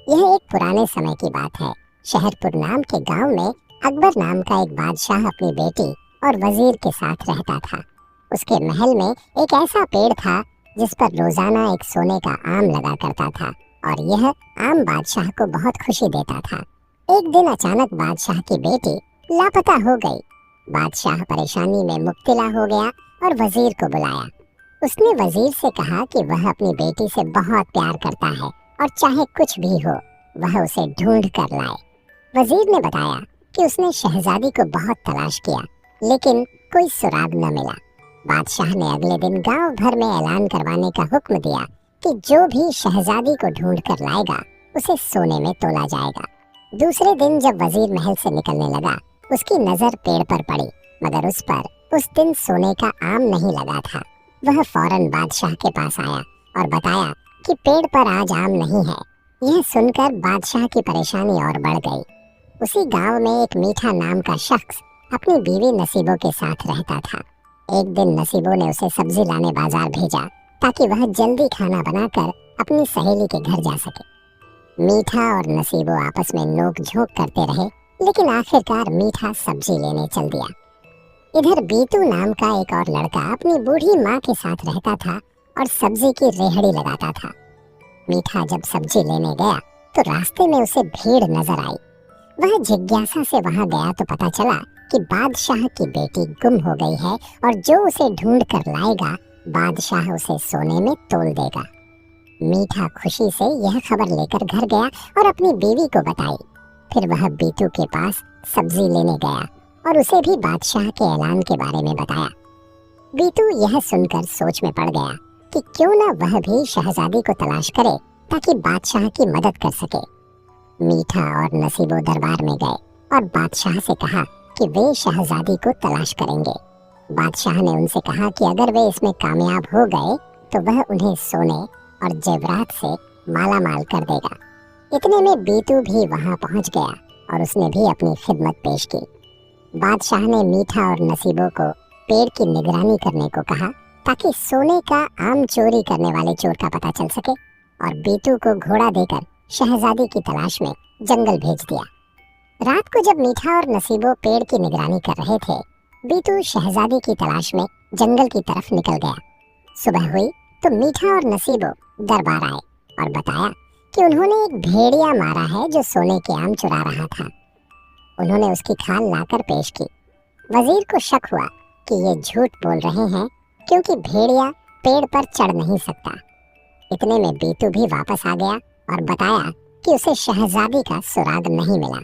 यह एक पुराने समय की बात है। शहरपुर नाम के गांव में अकबर नाम का एक बादशाह अपनी बेटी और वजीर के साथ रहता था। उसके महल में एक ऐसा पेड़ था जिस पर रोजाना एक सोने का आम लगा करता था और यह आम बादशाह को बहुत खुशी देता था। एक दिन अचानक बादशाह की बेटी लापता हो गई। बादशाह परेशानी में मुब्तला हो गया और वजीर को बुलाया। उसने वजीर से कहा कि वह अपनी बेटी से बहुत प्यार करता है और चाहे कुछ भी हो वह उसे ढूंढ कर लाए। वजीर ने बताया कि उसने शहजादी को बहुत तलाश किया लेकिन कोई सुराग न मिला। बादशाह ने अगले दिन गांव भर में ऐलान करवाने का हुक्म दिया कि जो भी शहजादी को ढूंढ कर लाएगा उसे सोने में तोला जाएगा। दूसरे दिन जब वजीर महल से निकलने लगा उसकी नजर पेड़ पर पड़ी, मगर उस पर उस दिन सोने का आम नहीं लगा था। वह फौरन बादशाह के पास आया और बताया कि पेड़ पर आज आम नहीं है। यह सुनकर बादशाह की परेशानी और बढ़ गई। उसी गांव में एक मीठा नाम का शख्स अपनी बीवी नसीबो के साथ रहता था। एक दिन नसीबो ने उसे सब्जी लाने बाजार भेजा ताकि वह जल्दी खाना बनाकर अपनी सहेली के घर जा सके। मीठा और नसीबो आपस में नोक झोंक करते रहे लेकिन आखिरकार मीठा सब्जी लेने चल दिया। इधर बीतू नाम का एक और लड़का अपनी बूढ़ी माँ के साथ रहता था और सब्जी की रेहड़ी लगाता था। मीठा जब सब्जी लेने गया तो रास्ते में उसे भीड़ नजर आई। वह जिज्ञासा से वहां गया तो पता चला कि बादशाह की बेटी गुम हो गई है और जो उसे ढूंढ कर लाएगा बादशाह उसे सोने में तोल देगा। मीठा खुशी से यह खबर लेकर घर गया और अपनी बीवी को बताई। फिर वह बीतू के पास सब्जी लेने गया और उसे भी बादशाह के ऐलान के बारे में बताया। बीतू यह सुनकर सोच में पड़ गया कि क्यों न वह भी शहजादी को तलाश करे ताकि बादशाह की मदद कर सके। मीठा और नसीबो दरबार में गए और बादशाह से कहा कि वे शहजादी को तलाश करेंगे। बादशाह ने उनसे कहा कि अगर वे इसमें कामयाब हो गए तो वह उन्हें सोने और जेवरात से माला माल कर देगा। इतने में बीतू भी वहां पहुंच गया और उसने भी अपनी खिदमत पेश की। बादशाह ने मीठा और नसीबो को पेड़ की निगरानी करने को कहा ताकि सोने का आम चोरी करने वाले चोर का पता चल सके और बीतू को घोड़ा देकर शहजादी की तलाश में जंगल भेज दिया। रात को जब मीठा और नसीबो पेड़ की निगरानी कर रहे थे, बीतू शहजादी की तलाश में जंगल की तरफ निकल गया। सुबह हुई तो मीठा और नसीबो दरबार आए और बताया कि उन्होंने एक भेड़िया मारा है जो सोने के आम चुरा रहा था। उन्होंने उसकी खाल लाकर पेश की। वजीर को शक हुआ कि ये झूठ बोल रहे हैं क्योंकि भेड़िया पेड़ पर चढ़ नहीं सकता। इतने में बीतू भी वापस आ गया और बताया कि उसे शहजादी का सुराग नहीं मिला।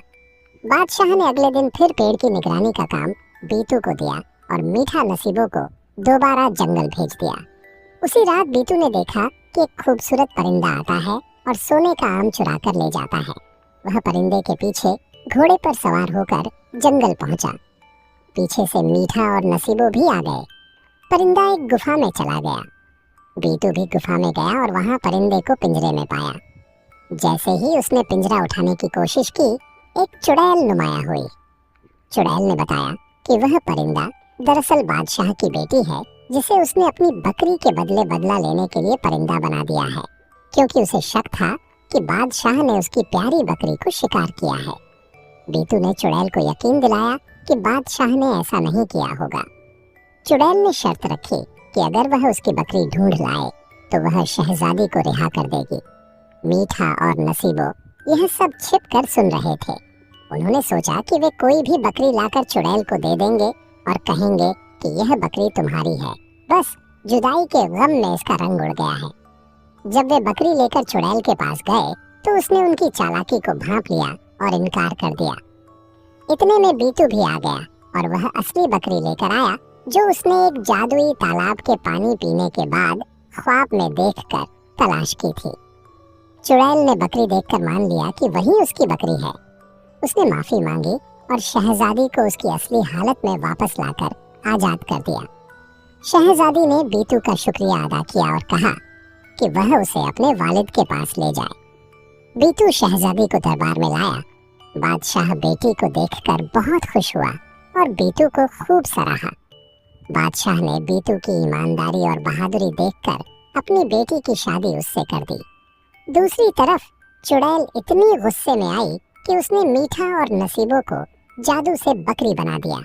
बादशाह ने अगले दिन फिर पेड़ की निगरानी का काम बीतू को दिया और मीठा नसीबों को दोबारा जंगल भेज दिया। उसी रात बीतू ने देखा कि एक खूबसूरत परिंदा आता है और सोने का आम चुरा कर ले जाता है। वह परिंदे के पीछे घोड़े पर सवार होकर जंगल पहुंचा। पीछे से मीठा और नसीबो भी आ गए। परिंदा एक गुफा में चला गया। बीतू भी गुफा में गया और वहां परिंदे को पिंजरे में पाया। जैसे ही उसने पिंजरा उठाने की कोशिश की, एक चुड़ैल नुमाया हुई। चुड़ैल ने बताया कि वह परिंदा दरअसल बादशाह की बेटी है जिसे उसने अपनी बकरी के बदले बदला लेने के लिए परिंदा बना दिया है, क्योंकि उसे शक था कि बादशाह ने उसकी प्यारी बकरी को शिकार किया है। बीतू ने चुड़ैल को यकीन दिलाया कि बादशाह ने ऐसा नहीं किया होगा। चुड़ैल ने शर्त रखी कि अगर वह उसकी बकरी ढूंढ लाए तो वह शहजादी को रिहा कर देगी। मीठा और नसीबो यह सब छिप कर सुन रहे थे। उन्होंने सोचा कि वे कोई भी बकरी लाकर चुड़ैल को दे देंगे और कहेंगे कि यह बकरी तुम्हारी है, बस जुदाई के गम में इसका रंग उड़ गया है। जब वे बकरी लेकर चुड़ैल के पास गए तो उसने उनकी चालाकी को भांप लिया और इनकार कर दिया। इतने में बीतू भी आ गया और वह असली बकरी लेकर आया जो उसने एक जादुई तालाब के पानी पीने के बाद ख्वाब में देखकर तलाश की थी। चुड़ैल ने बकरी देखकर मान लिया कि वही उसकी बकरी है। उसने माफी मांगी और शहजादी को उसकी असली हालत में वापस लाकर आजाद कर दिया। शहजादी ने बीतू का शुक्रिया अदा किया और कहा कि वह उसे अपने वालिद के पास ले जाए। बीतू शहजादी को दरबार में लाया। बादशाह बेटी को देखकर बहुत खुश हुआ और बीतू को खूब सराहा। बादशाह ने बीतू की ईमानदारी और बहादुरी देखकर अपनी बेटी की शादी उससे कर दी। दूसरी तरफ चुड़ैल इतनी गुस्से में आई कि उसने मीठा और नसीबों को जादू से बकरी बना दिया